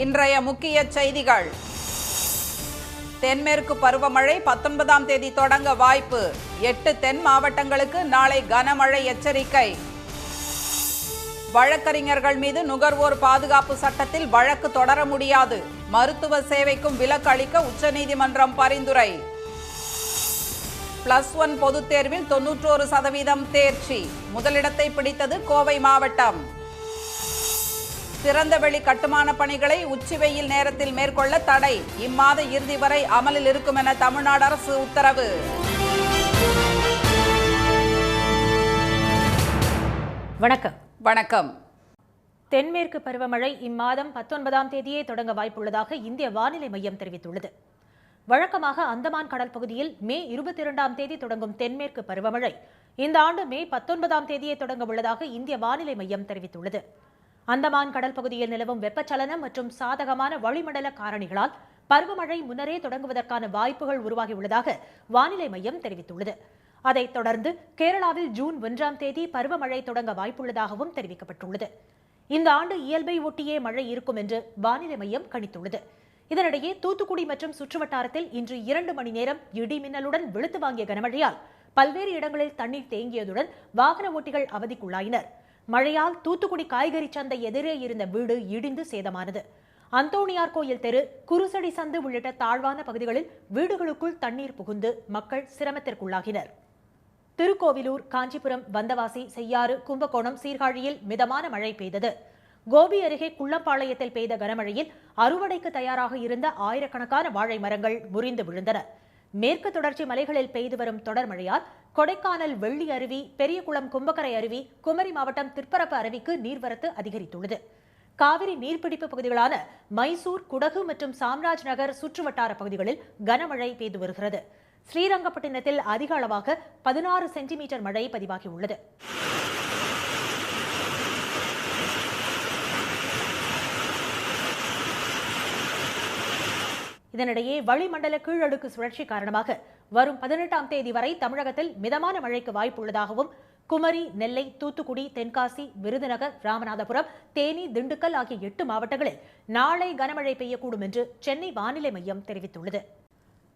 இன்றைய முக்கிய செய்திகள். தென்மேற்கு பருவமழை 19ஆம் தேதி தொடங்க வாய்ப்பு. 8 தென் மாவட்டங்களுக்கு நாளை கனமழை எச்சரிக்கை. வழக்கறிஞர்கள் மீது நுகர்வோர் பாதுகாப்பு சட்டத்தில் வழக்கு தொடர முடியாது. மருத்துவ சேவைக்கும் விலக்கு அளிக்க உச்சநீதிமன்றம் பரிந்துரை. +1 பொதுத் தேர்வில் 91% தேர்ச்சி. முதலிடத்தை பிடித்தது கோவை மாவட்டம். திறந்தவெளி கட்டுமான பணிகளை உச்சி வெயில் நேரத்தில் மேற்கொள்ள தடை. இம்மாத இறுதி வரை அமலில் இருக்கும் என தமிழ்நாடு அரசு உத்தரவு. வணக்கம். வணக்கம். தென்மேற்கு பருவமழை இம்மாதம் 19ஆம் தேதியே தொடங்க வாய்ப்புள்ளதாக இந்திய வானிலை மையம் தெரிவித்துள்ளது. வழக்கமாக அந்தமான் கடல் பகுதியில் மே 22ஆம் தேதி தொடங்கும் தென்மேற்கு பருவமழை இந்த ஆண்டு மே 19ஆம் தேதியே தொடங்க உள்ளதாக இந்திய வானிலை மையம் தெரிவித்துள்ளது. அந்தமான் கடல் பகுதியில் நிலவும் வெப்பச்சலனம் மற்றும் சாதகமான வளிமண்டல காரணிகளால் பருவமழை முன்னரே தொடங்குவதற்கான வாய்ப்புகள் உருவாகியுள்ளதாக வானிலை மையம் தெரிவித்துள்ளது. அதைத் தொடர்ந்து கேரளாவில் ஜூன் 1ஆம் தேதி பருவமழை தொடங்க வாய்ப்புள்ளதாகவும் தெரிவிக்கப்பட்டுள்ளது. இந்த ஆண்டு இயல்பை ஒட்டியே மழை இருக்கும் என்று வானிலை மையம் கணித்துள்ளது. இதனிடையே தூத்துக்குடி மற்றும் சுற்றுவட்டாரத்தில் இன்று 2 மணி நேரம் இடி மின்னலுடன் வெளுத்து வாங்கிய கனமழையால் பல்வேறு இடங்களில் தண்ணீர் தேங்கியதுடன் வாகன ஓட்டிகள் அவதிக்குள்ளாயினர். மழையால் தூத்துக்குடி காய்கறி சந்தை எதிரே இருந்த வீடு இடிந்து சேதமானது. அந்தோணியார் கோயில் தெரு, குருசடி சந்து உள்ளிட்ட தாழ்வான பகுதிகளில் வீடுகளுக்குள் தண்ணீர் புகுந்து மக்கள் சிரமத்திற்குள்ளாகினர். திருக்கோவிலூர், காஞ்சிபுரம், வந்தவாசி, செய்யாறு, கும்பகோணம், சீர்காழியில் மிதமான மழை பெய்தது. கோபி அருகே குள்ளம்பாளையத்தில் பெய்த கனமழையில் அறுவடைக்கு தயாராக இருந்த ஆயிரக்கணக்கான வாழை மரங்கள் முறிந்து விழுந்தன. மேற்கு தொடர்ச்சி மலைகளில் பெய்து வரும் தொடர் மழையால் கொடைக்கானல் வெள்ளி அருவி, பெரியகுளம் கும்பக்கரை அருவி, குமரி மாவட்டம் திற்பரப்பு அருவிக்கு நீர்வரத்து அதிகரித்துள்ளது. காவிரி நீர்பிடிப்பு பகுதிகளான மைசூர், குடகு மற்றும் சாம்ராஜ் நகர் சுற்றுவட்டார பகுதிகளில் கனமழை பெய்து வருகிறது. ஸ்ரீரங்கப்பட்டினத்தில் அதிக அளவாக 16 சென்டிமீட்டர் மழை பதிவாகியுள்ளது. இதனிடையே வளிமண்டல கீழடுக்கு சுழற்சி காரணமாக வரும் 18ஆம் தேதி வரை தமிழகத்தில் மிதமான மழைக்கு வாய்ப்புள்ளதாகவும் குமரி, நெல்லை, தூத்துக்குடி, தென்காசி, விருதுநகர், ராமநாதபுரம், தேனி, திண்டுக்கல் ஆகிய 8 மாவட்டங்களில் நாளை கனமழை பெய்யக்கூடும் என்று சென்னை வானிலை மையம் தெரிவித்துள்ளது.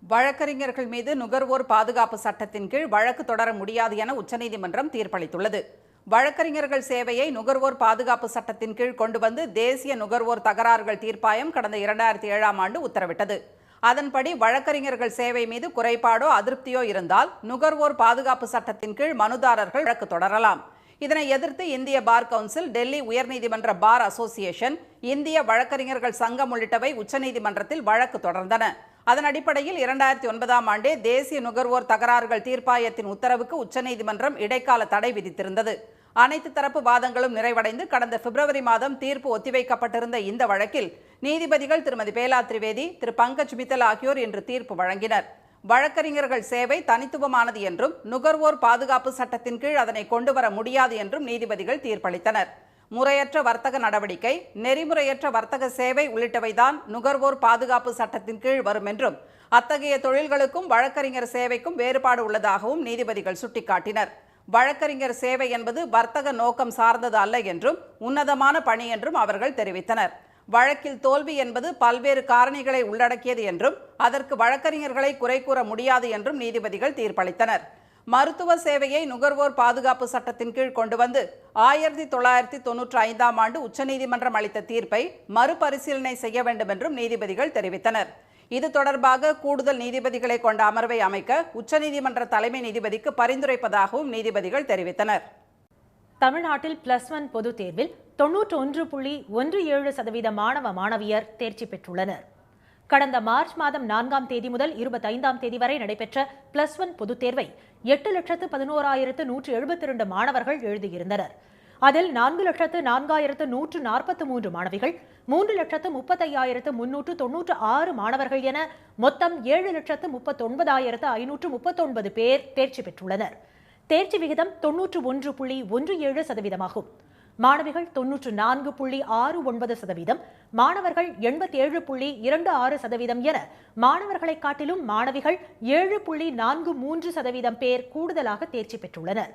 வழக்கறிஞர்கள் மீது நுகர்வோர் பாதுகாப்பு சட்டத்தின் கீழ் வழக்கு தொடர முடியாது என உச்சநீதிமன்றம் தீர்ப்பளித்துள்ளது. வழக்கறிஞர்கள் சேவையை நுகர்வோர் பாதுகாப்பு சட்டத்தின் கீழ் கொண்டு வந்து தேசிய நுகர்வோர் தகராறுகள் தீர்ப்பாயம் கடந்த 2007ஆம் ஆண்டு உத்தரவிட்டது. அதன்படி வழக்கறிஞர்கள் சேவை மீது குறைபாடோ அதிருப்தியோ இருந்தால் நுகர்வோர் பாதுகாப்பு சட்டத்தின் கீழ் மனுதாரர்கள் வழக்கு தொடரலாம். இதனை எதிர்த்து இந்திய பார் கவுன்சில், டெல்லி உயர்நீதிமன்ற பார் அசோசியேஷன், இந்திய வழக்கறிஞர்கள் சங்கம் உள்ளிட்டவை உச்சநீதிமன்றத்தில் வழக்கு தொடர்ந்தன. அதன் அடிப்படையில் 2009ஆம் ஆண்டே தேசிய நுகர்வோர் தகராறுகள் தீர்ப்பாயத்தின் உத்தரவுக்கு உச்சநீதிமன்றம் இடைக்கால தடை விதித்திருந்தது. அனைத்து தரப்பு வாதங்களும் நிறைவடைந்து கடந்த பிப்ரவரி மாதம் தீர்ப்பு ஒத்திவைக்கப்பட்டிருந்த இந்த வழக்கில் நீதிபதிகள் திருமதி பேலா திரிவேதி, திரு பங்கஜ் மித்தல் ஆகியோர் இன்று தீர்ப்பு வழங்கினர். வழக்கறிஞர்கள் சேவை தனித்துவமானது என்றும் நுகர்வோர் பாதுகாப்பு சட்டத்தின் கீழ் அதனை கொண்டு வர முடியாது என்றும் நீதிபதிகள் தீர்ப்பளித்தனர். முறையற்ற வர்த்தக நடவடிக்கை, நெறிமுறையற்ற வர்த்தக சேவை உள்ளிட்டவைதான் நுகர்வோர் பாதுகாப்பு சட்டத்தின் கீழ் வரும் என்றும் அத்தகைய தொழில்களுக்கும் வழக்கறிஞர் சேவைக்கும் வேறுபாடு உள்ளதாகவும் நீதிபதிகள் சுட்டிக்காட்டினர். வழக்கறிஞர் சேவை என்பது வர்த்தக நோக்கம் சார்ந்தது அல்ல என்றும் உன்னதமான பணி என்றும் அவர்கள் தெரிவித்தனர். வழக்கில் தோல்வி என்பது பல்வேறு காரணிகளை உள்ளடக்கியது என்றும் அதற்கு வழக்கறிஞர்களை குறை கூற முடியாது என்றும் நீதிபதிகள் தீர்ப்பளித்தனர். மருத்துவ சேவையை நுகர்வோர் பாதுகாப்பு சட்டத்தின் கீழ் கொண்டு வந்து 1995ஆம் ஆண்டு உச்சநீதிமன்றம் அளித்த தீர்ப்பை மறுபரிசீலனை செய்ய வேண்டும் என்றும் நீதிபதிகள் தெரிவித்தனர். இது தொடர்பாக கூடுதல் நீதிபதிகளை கொண்ட அமர்வை அமைக்க உச்சநீதிமன்ற தலைமை நீதிபதிக்கு பரிந்துரைப்பதாகவும் நீதிபதிகள் தெரிவித்தனர். தமிழ்நாட்டில் +1 பொதுத் தேர்வில் 91.17% மாணவ மாணவியர் தேர்ச்சி பெற்றுள்ளனர். கடந்த மார்ச் மாதம் 4ஆம் தேதி முதல் 25ஆம் தேதி வரை நடைபெற்ற +1 பொதுத் தேர்வை 8,11,172 மாணவர்கள் எழுதியிருந்தனர். அதில் 4,04,143 மாணவிகள், 3,35,396 மாணவர்கள் என மொத்தம் 7,39,539 பேர் தேர்ச்சி பெற்றுள்ளனர். தேர்ச்சி விகிதம் 91.17% ஆகும். மாணவிகள் 94.69%, மாணவர்கள் 87.26% என மாணவர்களை காட்டிலும் மாணவிகள் 7.43% பேர் கூடுதலாக தேர்ச்சி பெற்றுள்ளனர்.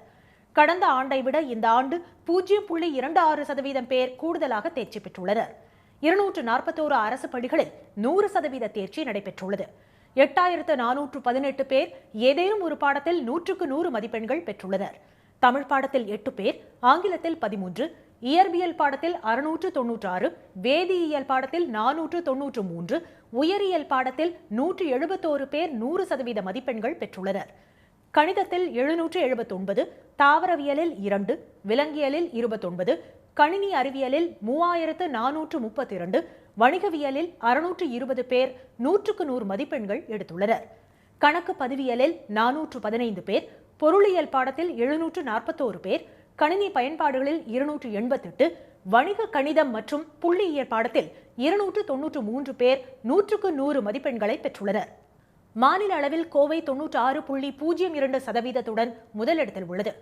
கடந்த ஆண்டை விட இந்த ஆண்டு 0.26% பேர் கூடுதலாக தேர்ச்சி பெற்றுள்ளனர். 241 அரசு பள்ளிகளில் 100% தேர்ச்சி நடைபெற்றுள்ளது. 8418 பேர் ஏதேனும் ஒரு பாடத்தில் 100க்கு 100 மதிப்பெண்கள் பெற்றுள்ளனர். தமிழ் பாடத்தில் 8 பேர், ஆங்கிலத்தில் 13, இயற்பியல் பாடத்தில் 696, வேதியியல் பாடத்தில் 493, உயிரியல் பாடத்தில் 171 பேர் 100% மதிப்பெண்கள் பெற்றுள்ளனர். கணிதத்தில் 779, தாவரவியலில் 2, விலங்கியலில் 29, கணினி அறிவியலில் 3432, வணிகவியலில் 620 பேர் 100க்கு 100 மதிப்பெண்கள் எடுத்துள்ளனர். கணக்கு பதிவியலில் 415 பேர், பொருளியல் பாடத்தில் 741 பேர், கணினி பயன்பாடுகளில் 288, வணிக கணிதம் மற்றும் புள்ளியியல் பாடத்தில் 293 பேர் 100க்கு 100 மதிப்பெண்களை பெற்றுள்ளனர். மாநில அளவில் கோவை 96.02% முதலிடத்தில் உள்ளது.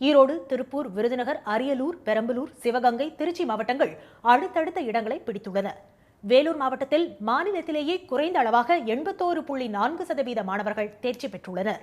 ஈரோடு, திருப்பூர், விருதுநகர், அரியலூர், பெரம்பலூர், சிவகங்கை, திருச்சி மாவட்டங்கள் அடுத்தடுத்த இடங்களை பிடித்துள்ளன. வேலூர் மாவட்டத்தில் மாநிலத்திலேயே குறைந்த அளவாக 81.4% மாணவர்கள் தேர்ச்சி பெற்றுள்ளனர்.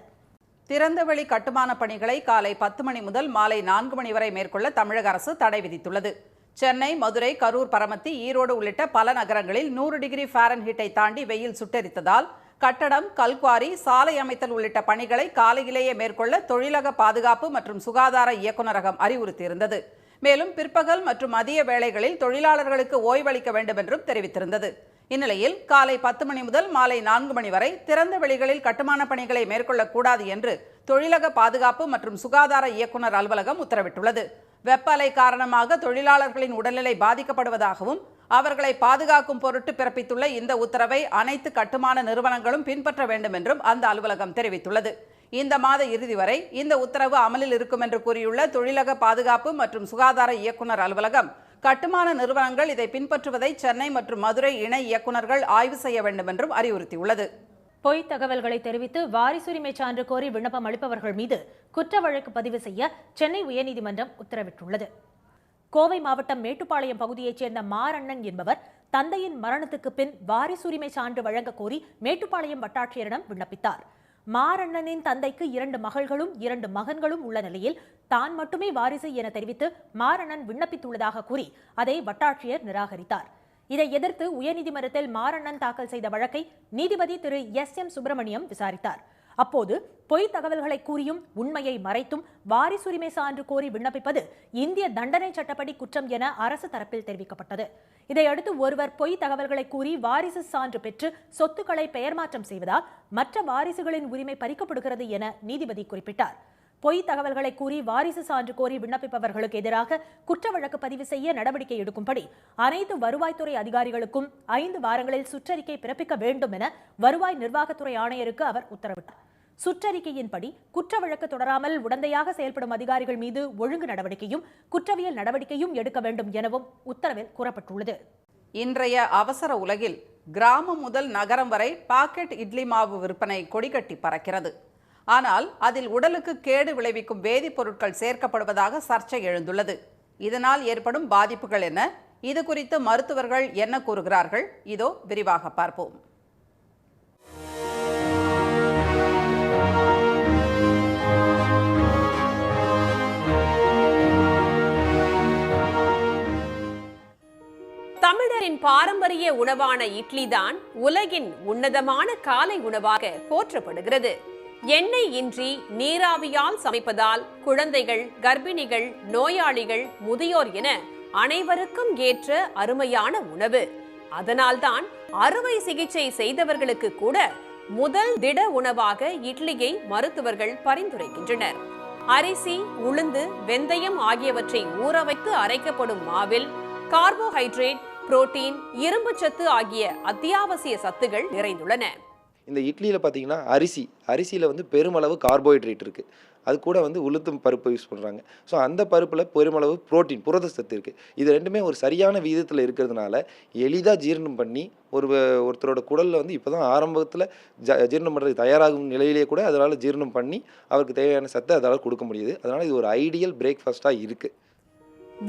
திறந்தவெளி கட்டுமான பணிகளை காலை 10 மணி முதல் மாலை 4 மணி வரை மேற்கொள்ள தமிழக அரசு தடை விதித்துள்ளது. சென்னை, மதுரை, கரூர், பரமத்தி, ஈரோடு உள்ளிட்ட பல நகரங்களில் 100 டிகிரி ஃபாரன்ஹீட்டை தாண்டி வெயில் சுட்டெரித்ததால் கட்டடம், கல்குவாரி, சாலை அமைத்தல் உள்ளிட்ட பணிகளை காலையிலேயே மேற்கொள்ள தொழிலக பாதுகாப்பு மற்றும் சுகாதார இயக்குநரகம் அறிவுறுத்தியிருந்தது. மேலும் பிற்பகல் மற்றும் மதிய வேளைகளில் தொழிலாளர்களுக்கு ஓய்வளிக்க வேண்டும் என்றும் தெரிவித்திருந்தது. இந்நிலையில் காலை 10 மணி முதல் மாலை 4 மணி வரை திறந்த வெளிகளில் கட்டுமான பணிகளை மேற்கொள்ளக்கூடாது என்று தொழிலக பாதுகாப்பு மற்றும் சுகாதார இயக்குநர் அலுவலகம் உத்தரவிட்டுள்ளது. வெப்ப அலை காரணமாக தொழிலாளர்களின் உடல்நிலை பாதிக்கப்படுவதாகவும் அவர்களை பாதுகாக்கும் பொருட்டு பிறப்பித்துள்ள இந்த உத்தரவை அனைத்து கட்டுமான நிறுவனங்களும் பின்பற்ற வேண்டும் என்றும் அந்த அலுவலகம் தெரிவித்துள்ளது. இந்த மாத இறுதி வரை இந்த உத்தரவு அமலில் இருக்கும் என்று கூறியுள்ள தொழிலக பாதுகாப்பு மற்றும் சுகாதார இயக்குநர் அலுவலகம், கட்டுமான நிறுவனங்கள் இதை பின்பற்றுவதை சென்னை மற்றும் மதுரை இணை இயக்குநர்கள் ஆய்வு செய்ய வேண்டும் என்றும் அறிவுறுத்தியுள்ளது. பொய் தகவல்களை தெரிவித்து வாரிசுரிமை சான்று கோரி விண்ணப்பம் அளிப்பவர்கள் மீது குற்ற வழக்கு பதிவு செய்ய சென்னை உயர்நீதிமன்றம் உத்தரவிட்டுள்ளது. கோவை மாவட்டம் மேட்டுப்பாளையம் பகுதியைச் சேர்ந்த மாரண்ணன் என்பவர் தந்தையின் மரணத்துக்கு பின் வாரிசுரிமை சான்று வழங்க கோரி மேட்டுப்பாளையம் வட்டாட்சியரிடம் விண்ணப்பித்தார். மாரண்ணனின் தந்தைக்கு 2 மகள்களும் 2 மகன்களும் உள்ள நிலையில் தான் மட்டுமே வாரிசு என தெரிவித்து மாரண்ணன் விண்ணப்பித்துள்ளதாக கூறி அதை வட்டாட்சியர் நிராகரித்தார். இதை எதிர்த்து உயர்நீதிமன்றத்தில் மாரண்ணன் தாக்கல் செய்த வழக்கை நீதிபதி திரு S.M. சுப்பிரமணியம் விசாரித்தார். அப்போது பொய் தகவல்களை கூறியும் உண்மையை மறைத்தும் வாரிசுரிமை சான்று கோரி விண்ணப்பிப்பது இந்திய தண்டனை சட்டப்படி குற்றம் என அரசு தரப்பில் தெரிவிக்கப்பட்டது. இதையடுத்து ஒருவர் பொய் தகவல்களை கூறி வாரிசு சான்று பெற்று சொத்துக்களை பெயர் மாற்றம் செய்வதால் மற்ற வாரிசுகளின் உரிமை பறிக்கப்படுகிறது என நீதிபதி குறிப்பிட்டார். பொய் தகவல்களை கூறி வாரிசு சான்று கோரி விண்ணப்பிப்பவர்களுக்கு எதிராக குற்ற வழக்கு பதிவு செய்ய நடவடிக்கை எடுக்கும்படி அனைத்து வருவாய்த்துறை அதிகாரிகளுக்கும் 5 வாரங்களில் சுற்றறிக்கை பிறப்பிக்க வேண்டும் என வருவாய் நிர்வாகத்துறை ஆணையருக்கு அவர் உத்தரவிட்டார். சுற்றறிக்கையின்படி குற்ற வழக்கு தொடராமல் உடந்தையாக செயல்படும் அதிகாரிகள் மீது ஒழுங்கு நடவடிக்கையும் குற்றவியல் நடவடிக்கையும் எடுக்க வேண்டும் எனவும் உத்தரவில் கூறப்பட்டுள்ளது. இன்றைய அவசர உலகில் கிராமம் முதல் நகரம் வரை பாக்கெட் இட்லி மாவு விற்பனை கொடிகட்டி பறக்கிறது. ஆனால் அதில் உடலுக்கு கேடு விளைவிக்கும் வேதிப்பொருட்கள் சேர்க்கப்படுவதாக சர்ச்சை எழுந்துள்ளது. இதனால் ஏற்படும் பாதிப்புகள் என்ன? இது குறித்து மருத்துவர்கள் என்ன கூறுகிறார்கள்? இதோ விரிவாக பார்ப்போம். தமிழரின் பாரம்பரிய உணவான இட்லி தான் உலகின் உன்னதமான காலை உணவாக போற்றப்படுகிறது. எண்ணெய் இன்றி நீராவியால் சமைப்பதால் குழந்தைகள், கர்ப்பிணிகள், நோயாளிகள், முதியோர் என அனைவருக்கும் ஏற்ற அருமையான உணவு. அதனால்தான் அறுவை சிகிச்சை செய்தவர்களுக்கு கூட முதல் திட உணவாக இட்லியை மருத்துவர்கள் பரிந்துரைக்கின்றனர். அரிசி, உளுந்து, வெந்தயம் ஆகியவற்றை ஊற வைத்து அரைக்கப்படும் மாவில் கார்போஹைட்ரேட், புரோட்டீன், இரும்பு சத்து ஆகிய அத்தியாவசிய சத்துகள் நிறைந்துள்ளன. இந்த இட்லியில் பார்த்தீங்கன்னா அரிசியில் வந்து பெருமளவு கார்போஹைட்ரேட் இருக்குது. அது கூட வந்து உளுத்தம் பருப்பு யூஸ் பண்ணுறாங்க. ஸோ அந்த பருப்பில் பெருமளவு புரோட்டீன், புரத சத்து இருக்குது. இது ரெண்டுமே ஒரு சரியான விகிதத்தில் இருக்கிறதுனால எளிதாக ஜீரணம் பண்ணி ஒருத்தரோட குடலில் வந்து இப்போ தான் ஆரம்பத்தில் ஜீரணம் பண்ணுறதுக்கு தயாராகும் நிலையிலேயே கூட அதனால் ஜீரணம் பண்ணி அவருக்கு தேவையான சத்தை அதனால் கொடுக்க முடியுது. அதனால் இது ஒரு ஐடியல் பிரேக்ஃபாஸ்ட்டாக இருக்குது.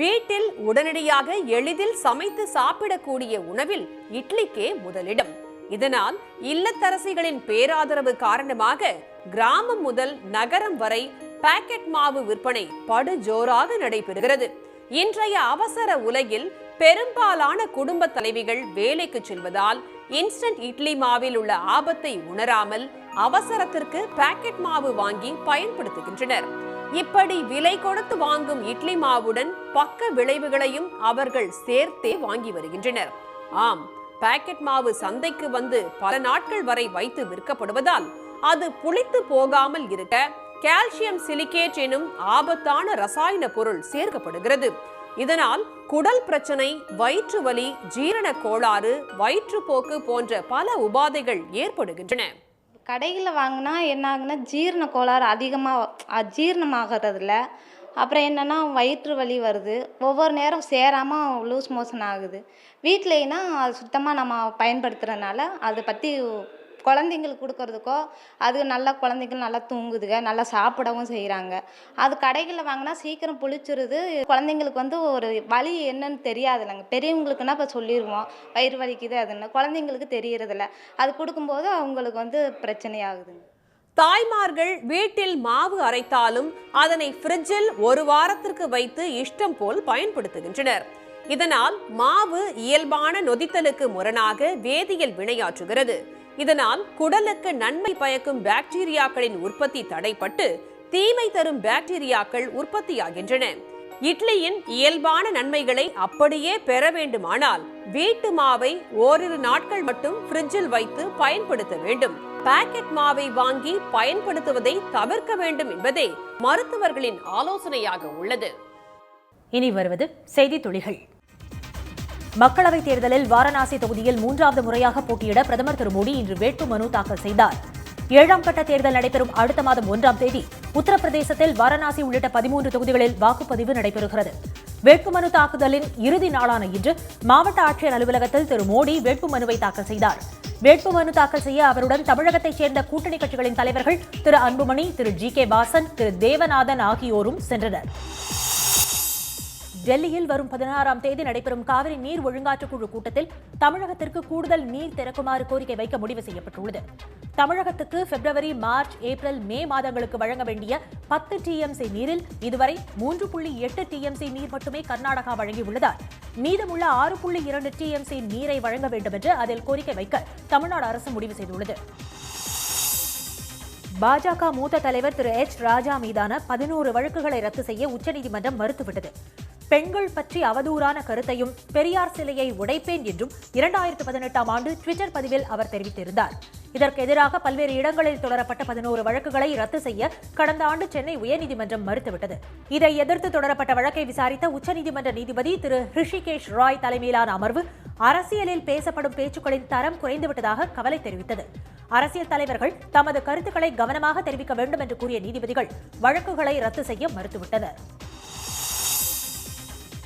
வீட்டில் உடனடியாக எளிதில் சமைத்து சாப்பிடக்கூடிய உணவில் இட்லிக்கே முதலிடம். இதனால் இல்லத்தரசிகளின் பேராதரவு காரணமாக கிராமம் முதல் நகரம் வரை பாக்கெட் மாவு விற்பனை படு ஜோராக நடைபெறுகிறது. இன்றைய அவசர உலகில் பெரும்பாலான குடும்ப தலைவிகள் வேலைக்கு செல்வதால் இன்ஸ்டன்ட் இட்லி மாவில் உள்ள ஆபத்தை உணராமல் அவசரத்திற்கு பாக்கெட் மாவு வாங்கி பயன்படுத்துகின்றனர். இப்படி விலை கொடுத்து வாங்கும் இட்லி மாவுடன் பக்க விளைவுகளையும் அவர்கள் சேர்த்தே வாங்கி வருகின்றனர். ஆம், பாக்கெட் மாவு சந்தைக்கு வந்து பல நாட்கள் வரை வைத்து விற்கப்படுவதால் அது புளித்து போகாமல் இருக்க கால்சியம் சிலிகேட் எனும் ஆபத்தான ரசாயன பொருள் சேர்க்கப்படுகிறது. இதனால் குடல் பிரச்சனை, வயிற்று வலி, ஜீரண கோளாறு, வயிற்றுப்போக்கு போன்ற பல உபாதைகள் ஏற்படுகின்றன. கடைகளில் வாங்கினா என்ன ஆகுனா ஜீரண கோளாறு அதிகமாக ஜீரணமாகறதில்ல. அப்புறம் என்னென்னா வயிற்று வலி வருது, ஒவ்வொரு நேரம் சேராமல் லூஸ் மோஷன் ஆகுது. வீட்டிலைனா அது சுத்தமாக நம்ம பயன்படுத்துகிறதுனால அதை பற்றி குழந்தைங்களுக்கு கொடுக்கறதுக்கோ அது நல்லா குழந்தைகள் நல்லா தூங்குதுங்க, நல்லா சாப்பிடவும் செய்கிறாங்க. அது கடைகளில் வாங்கினா சீக்கிரம் புளிச்சிருது. குழந்தைங்களுக்கு வந்து ஒரு வலி என்னன்னு தெரியாது. நாங்கள் பெரியவங்களுக்குன்னா இப்போ சொல்லிடுவோம் வயிறு வலிக்குது அதுன்னு, குழந்தைங்களுக்கு தெரியறதில்ல. அது கொடுக்கும்போது அவங்களுக்கு வந்து பிரச்சனையாகுதுங்க. தாய்மார்கள் வீட்டில் மாவு அரைத்தாலும் அதனை ஃப்ரிட்ஜில் ஒரு வாரத்திற்கு வைத்து இஷ்டம் போல் பயன்படுத்துகின்றனர். இதனால் மாவு இயல்பான நொதித்தலுக்கு முரணாக வேதியியல் வினையாற்றுகிறது. இதனால் குடலுக்கு நன்மை பயக்கும் பாக்டீரியாக்களின் உற்பத்தி தடைப்பட்டு தீமை தரும் பாக்டீரியாக்கள் உற்பத்தியாகின்றன. இட்லியின் இயல்பான நன்மைகளை அப்படியே பெற வேண்டுமானால் வீட்டு மாவை ஓரிரு நாட்கள் மட்டும் ஃப்ரிட்ஜில் வைத்து பயன்படுத்த வேண்டும். பாக்கெட் மாவை வாங்கி பயன்படுத்துவதை தவிர்க்க வேண்டும் என்பதே மருத்துவர்களின் ஆலோசனையாக உள்ளது. இனி வருவது செய்தி துளிகள். மக்களவைத் தேர்தலில் வாரணாசி தொகுதியில் 3வது முறையாக போட்டியிட பிரதமர் திரு மோடி இன்று வேட்புமனு தாக்கல் செய்தார். 7ஆம் கட்ட தேர்தல் நடைபெறும் அடுத்த மாதம் 1ஆம் தேதி உத்தரப்பிரதேசத்தில் வாரணாசி உள்ளிட்ட 13 தொகுதிகளில் வாக்குப்பதிவு நடைபெறுகிறது. வேட்புமனு தாக்குதலின் இறுதி நாளான இன்று மாவட்ட ஆட்சியர் அலுவலகத்தில் திரு மோடி வேட்புமனுவை தாக்கல் செய்தார். வேட்புமனு தாக்கல் செய்ய அவருடன் தமிழகத்தைச் சேர்ந்த கூட்டணி கட்சிகளின் தலைவர்கள் திரு அன்புமணி, திரு ஜி.கே. வாசன், திரு தேவநாதன் ஆகியோரும் சென்றனர். டெல்லியில் வரும் 16ஆம் தேதி நடைபெறும் காவிரி நீர் ஒழுங்காற்றுக்குழு கூட்டத்தில் தமிழகத்திற்கு கூடுதல் நீர் திறக்குமாறு கோரிக்கை வைக்க முடிவு செய்யப்பட்டுள்ளது. தமிழகத்துக்கு பிப்ரவரி, மார்ச், ஏப்ரல், மே மாதங்களுக்கு வழங்க வேண்டிய 10 டிஎம்சி நீரில் இதுவரை 3.8 டிஎம்சி நீர் மட்டுமே கர்நாடகா வழங்கியுள்ளதால் மீதமுள்ள 6.2 டிஎம்சி நீரை வழங்க வேண்டும் என்று அதில் கோரிக்கை வைக்க தமிழ்நாடு அரசு முடிவு செய்துள்ளது. பாஜக மூத்த தலைவர் திரு எச். ராஜா மீதான 11 வழக்குகளை ரத்து செய்ய உச்சநீதிமன்றம் மறுத்துவிட்டது. பெண்கள் பற்றி அவதூறான கருத்தையும் பெரியார் சிலையை உடைப்பேன் என்றும் 2018ஆம் ஆண்டு ட்விட்டர் பதிவில் அவர் தெரிவித்திருந்தார். இதற்கு எதிராக பல்வேறு இடங்களில் தொடரப்பட்ட 11 வழக்குகளை ரத்து செய்ய கடந்த ஆண்டு சென்னை உயர்நீதிமன்றம் மறுத்துவிட்டது. இதை எதிர்த்து தொடரப்பட்ட வழக்கை விசாரித்த உச்சநீதிமன்ற நீதிபதி திரு ஹிருஷிகேஷ் ராய் தலைமையிலான அமர்வு அரசியலில் பேசப்படும் பேச்சுக்களின் தரம் குறைந்துவிட்டதாக கவலை தெரிவித்தது. அரசியல் தலைவர்கள் தமது கருத்துக்களை கவனமாக தெரிவிக்க வேண்டும் என்று கூறிய நீதிபதிகள் வழக்குகளை ரத்து செய்ய மறுத்துவிட்டனர்.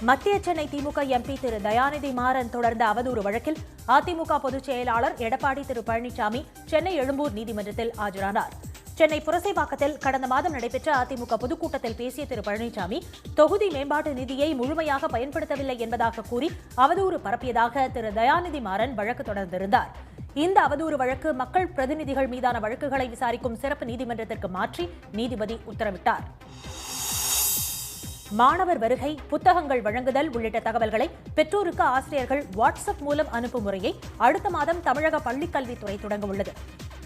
மத்திய சென்னை திமுக எம்பி திரு தயாநிதி மாறன் தொடர்ந்த அவதூறு வழக்கில் அதிமுக பொதுச் செயலாளர் எடப்பாடி திரு பழனிசாமி சென்னை எழும்பூர் நீதிமன்றத்தில் ஆஜரானார். சென்னை புரசைவாக்கத்தில் கடந்த மாதம் நடைபெற்ற அதிமுக பொதுக்கூட்டத்தில் பேசிய திரு பழனிசாமி தொகுதி மேம்பாட்டு நிதியை முழுமையாக பயன்படுத்தவில்லை என்பதாக கூறி அவதூறு பரப்பியதாக திரு தயாநிதி மாறன் வழக்கு தொடர்ந்திருந்தார். இந்த அவதூறு வழக்கு மக்கள் பிரதிநிதிகள் மீதான வழக்குகளை விசாரிக்கும் சிறப்பு நீதிமன்றத்திற்கு மாற்றி நீதிபதி உத்தரவிட்டார். மாணவர் வருகை, புத்தகங்கள் வழங்குதல் உள்ளிட்ட தகவல்களை பெற்றோருக்கு ஆசிரியர்கள் வாட்ஸ்அப் மூலம் அனுப்பும் முறையை அடுத்த மாதம் தமிழக பள்ளிக்கல்வித்துறை தொடங்க உள்ளது.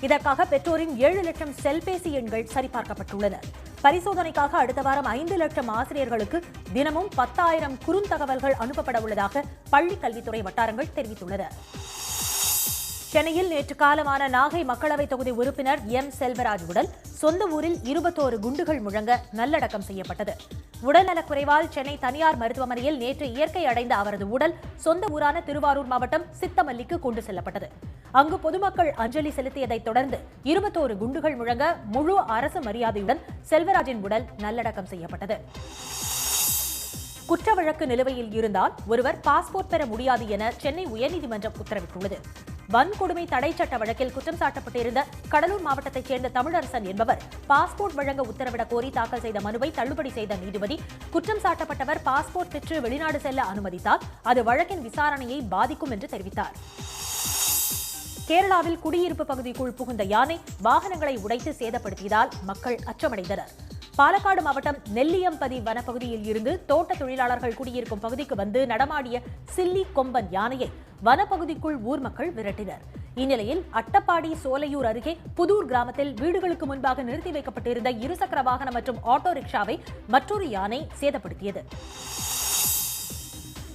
இதற்காக பெற்றோரின் 7 லட்சம் செல்பேசி எண்கள் சரிபார்க்கப்பட்டுள்ளன. பரிசோதனைக்காக அடுத்த வாரம் 5 லட்சம் ஆசிரியர்களுக்கு தினமும் 10,000 குறுந்தகவல்கள் அனுப்பப்பட உள்ளதாக பள்ளிக்கல்வித்துறை வட்டாரங்கள் தெரிவித்துள்ளன. சென்னையில் நேற்று காலமான நாகை மக்களவை தொகுதி உறுப்பினர் எம். செல்வராஜ் உடல் சொந்த ஊரில் 21 குண்டுகள் முழங்க நல்லடக்கம் செய்யப்பட்டது. உடல்நலக்குறைவால் சென்னை தனியார் மருத்துவமனையில் நேற்று இயற்கை அடைந்த அவரது உடல் சொந்த ஊரான திருவாரூர் மாவட்டம் சித்தமல்லிக்கு கொண்டு செல்லப்பட்டது. அங்கு பொதுமக்கள் அஞ்சலி செலுத்தியதைத் தொடர்ந்து 21 குண்டுகள் முழங்க முழு அரசு மரியாதையுடன் செல்வராஜின் உடல் நல்லடக்கம் செய்யப்பட்டது. குற்ற வழக்கு நிலுவையில் இருந்தால் ஒருவர் பாஸ்போர்ட் பெற முடியாது என சென்னை உயர்நீதிமன்றம் உத்தரவிட்டுள்ளது. வன்கொடுமை தடை சட்ட வழக்கில் குற்றம் சாட்டப்பட்டிருந்த கடலூர் மாவட்டத்தைச் சேர்ந்த தமிழரசன் என்பவர் பாஸ்போர்ட் வழங்க உத்தரவிடக் கோரி தாக்கல் செய்த மனுவை தள்ளுபடி செய்த நீதிபதி குற்றம் சாட்டப்பட்டவர் பாஸ்போர்ட் பெற்று வெளிநாடு செல்ல அனுமதித்தால் அது வழக்கின் விசாரணையை பாதிக்கும் என்று தெரிவித்தார். கேரளாவில் குடியிருப்பு பகுதிக்குள் புகுந்த யானை வாகனங்களை உடைத்து சேதப்படுத்தியதால் மக்கள் அச்சமடைந்தனர். பாலக்காடு மாவட்டம் நெல்லியம்பதி வனப்பகுதியில் இருந்து தோட்ட தொழிலாளர்கள் குடியிருக்கும் பகுதிக்கு வந்து நடமாடிய சில்லி கொம்பன் யானையை வனப்பகுதிக்குள் ஊர் மக்கள் விரட்டினர். இந்நிலையில் அட்டப்பாடி சோலையூர் அருகே புதூர் கிராமத்தில் வீடுகளுக்கு முன்பாக நிறுத்தி வைக்கப்பட்டிருந்த இருசக்கர வாகனம் மற்றும் ஆட்டோ ரிக்ஷாவை மற்றொரு யானை சேதப்படுத்தியது.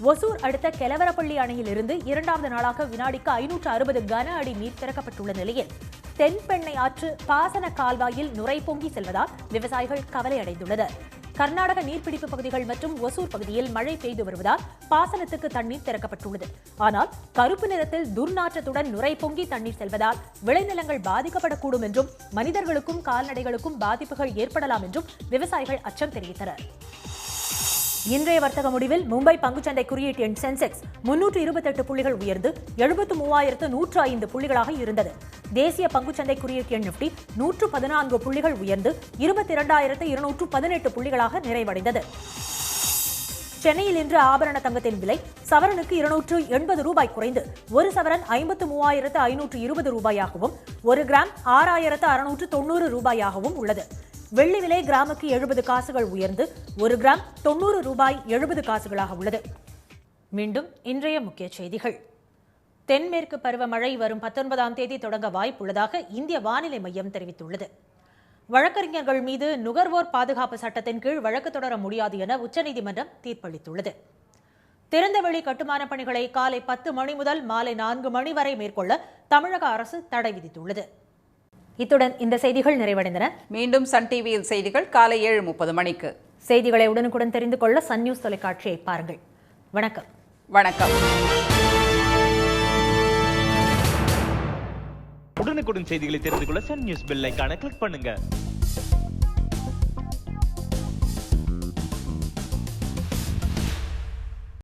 ஒசூர் அடுத்த கெலவரப்பள்ளி அணையிலிருந்து இரண்டாவது நாளாக வினாடிக்கு 560 கன அடி நீர் திறக்கப்பட்டுள்ள நிலையில் தென்பெண்ணை ஆற்று பாசன கால்வாயில் நுரை பொங்கி செல்வதால் விவசாயிகள் கவலை அடைந்துள்ளனர். கர்நாடக நீர்பிடிப்பு பகுதிகள் மற்றும் ஒசூர் பகுதியில் மழை பெய்து வருவதால் பாசனத்துக்கு தண்ணீர் திறக்கப்பட்டுள்ளது. ஆனால் கருப்பு நிறத்தில் துர்நாற்றத்துடன் நுரை பொங்கி தண்ணீர் செல்வதால் விளைநிலங்கள் பாதிக்கப்படக்கூடும் என்றும் மனிதர்களுக்கும் கால்நடைகளுக்கும் பாதிப்புகள் ஏற்படலாம் என்றும் விவசாயிகள் அச்சம் தெரிவித்தனர். இன்றைய வர்த்தக முடிவில் மும்பை பங்குச்சந்தை குறியீட்டு எண் சென்செக்ஸ் 328 புள்ளிகள் உயர்ந்து 73,105 புள்ளிகளாக இருந்தது. தேசிய பங்குச்சந்தை குறியீட்டு எண் நிஃப்டி 114 புள்ளிகள் உயர்ந்து 22,218 புள்ளிகளாக நிறைவடைந்தது. சென்னையில் இன்று ஆபரண தங்கத்தின் விலை சவரனுக்கு 280 ரூபாய் குறைந்து ஒரு சவரன் 53,520 ரூபாயாகவும் ஒரு கிராம் 6,690 ரூபாயாகவும் உள்ளது. வெள்ளி விலை கிராமுக்கு 70 காசுகள் உயர்ந்து ஒரு கிராம் 90 ரூபாய் 70 காசுகளாக உள்ளது. மீண்டும் இன்றைய முக்கிய செய்திகள். தென்மேற்கு பருவமழை வரும் 19ஆம் தேதி தொடங்க வாய்ப்புள்ளதாக இந்திய வானிலை மையம் தெரிவித்துள்ளது. வழக்கறிஞர்கள் மீது நுகர்வோர் பாதுகாப்பு சட்டத்தின் கீழ் வழக்கு தொடர முடியாது என உச்சநீதிமன்றம் தீர்ப்பளித்துள்ளது. திறந்தவெளி கட்டுமான பணிகளை காலை 10 மணி முதல் மாலை 4 மணி வரை மேற்கொள்ள தமிழக அரசு தடை விதித்துள்ளது. இத்துடன் இந்த செய்திகள் நிறைவடைந்தன. மீண்டும் சன் டிவியில் செய்திகள் காலை 7:30 மணிக்கு. செய்திகளை உடனுக்குடன் தெரிந்து கொள்ள சன் நியூஸ் தொலைக்காட்சியை பாருங்கள். வணக்கம். வணக்கம். உடனுக்குடன் செய்திகளை தெரிந்து கொள்ள சன் நியூஸ் பெல் ஐகானை கிளிக் பண்ணுங்க.